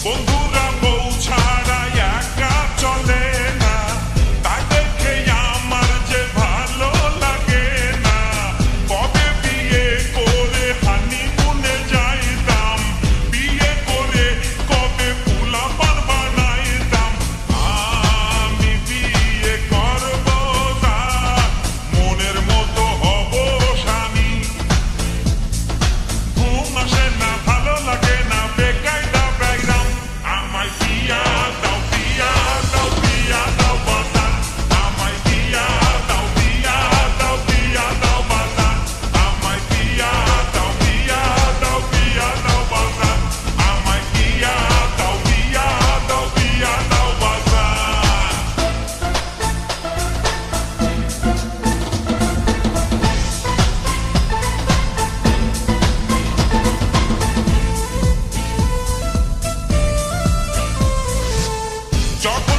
বন্ধুরা বউ ছাড়া একা চলে না, তাই দেখে আমার যে ভালো লাগে না। কবে বিয়ে করে হানিমুনে যাইতাম, বিয়ে করে কবে পোলাপান বানাইতাম। আমি বিয়ে করব তার, মনের মতো হব স্বামী। ঘুম আসে না, ভালো লাগে না, বেকায়দা ব্যাকগ্রাউন্ড। আমায় বিয়া দাও, বিয়া দাও, বিয়া দাও বাজান। আমায় বিয়া দাও, বিয়া দাও, বিয়া দাও বাজান। আমায় বিয়া দাও, বিয়া দাও, বিয়া দাও বাজান। আমায় বিয়া দাও, বিয়া দাও, বিয়া দাও বাজান। যখন